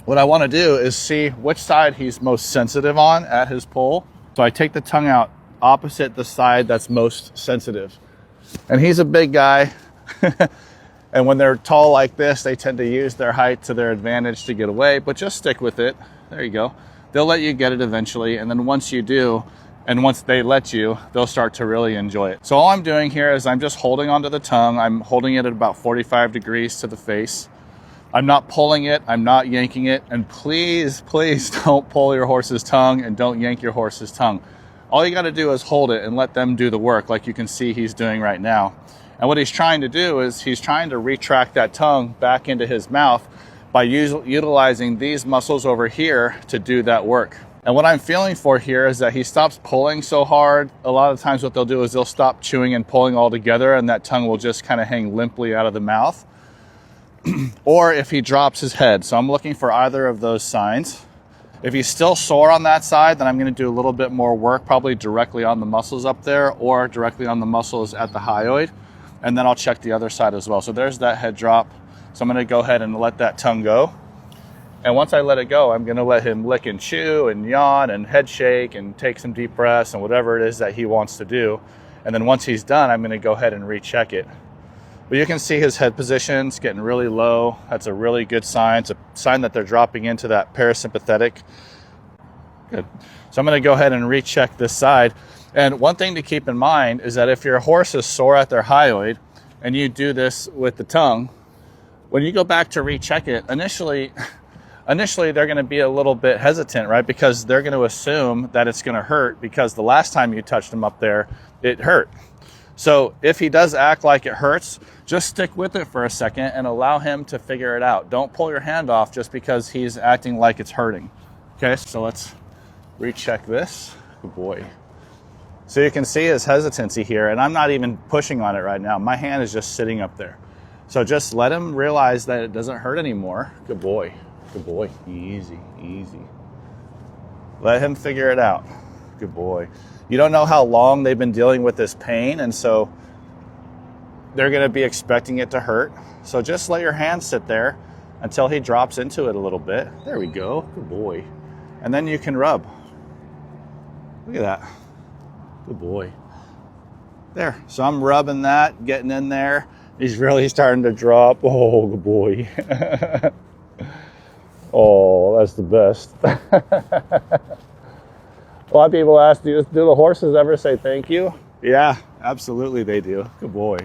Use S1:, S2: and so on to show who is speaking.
S1: what I want to do is see which side he's most sensitive on at his pole. So I take the tongue out opposite the side that's most sensitive. And he's a big guy. And when they're tall like this, they tend to use their height to their advantage to get away, but just stick with it. There you go. They'll let you get it eventually. And then once you do, and once they let you, they'll start to really enjoy it. So all I'm doing here is I'm just holding onto the tongue. I'm holding it at about 45 degrees to the face. I'm not pulling it, I'm not yanking it. And please, please don't pull your horse's tongue and don't yank your horse's tongue. All you gotta do is hold it and let them do the work, like you can see he's doing right now. And what he's trying to do is he's trying to retract that tongue back into his mouth by utilizing these muscles over here to do that work. And what I'm feeling for here is that he stops pulling so hard. A lot of times what they'll do is they'll stop chewing and pulling altogether, and that tongue will just kind of hang limply out of the mouth. Or if he drops his head. So I'm looking for either of those signs. If he's still sore on that side, then I'm going to do a little bit more work, probably directly on the muscles up there or directly on the muscles at the hyoid. And then I'll check the other side as well. So there's that head drop. So I'm going to go ahead and let that tongue go. And once I let it go, I'm going to let him lick and chew and yawn and head shake and take some deep breaths and whatever it is that he wants to do. And then once he's done, I'm going to go ahead and recheck it. But you can see his head position's getting really low. That's a really good sign. It's a sign that they're dropping into that parasympathetic. Good. So I'm going to go ahead and recheck this side. And one thing to keep in mind is that if your horse is sore at their hyoid and you do this with the tongue, when you go back to recheck it, initially they're going to be a little bit hesitant, right? Because they're going to assume that it's going to hurt because the last time you touched them up there, it hurt. So if he does act like it hurts, just stick with it for a second and allow him to figure it out. Don't pull your hand off just because he's acting like it's hurting. Okay, so let's recheck this. Good boy. So you can see his hesitancy here, and I'm not even pushing on it right now. My hand is just sitting up there. So just let him realize that it doesn't hurt anymore. Good boy. Good boy. Easy, easy. Let him figure it out. Good boy. You don't know how long they've been dealing with this pain, and so they're going to be expecting it to hurt. So just let your hand sit there until he drops into it a little bit. There we go. Good boy. And then you can rub. Look at that. Good boy. There. So I'm rubbing that, getting in there. He's really starting to drop. Oh, good boy. Oh, that's the best. A lot of people ask, do the horses ever say thank you? Yeah, absolutely they do. Good boy.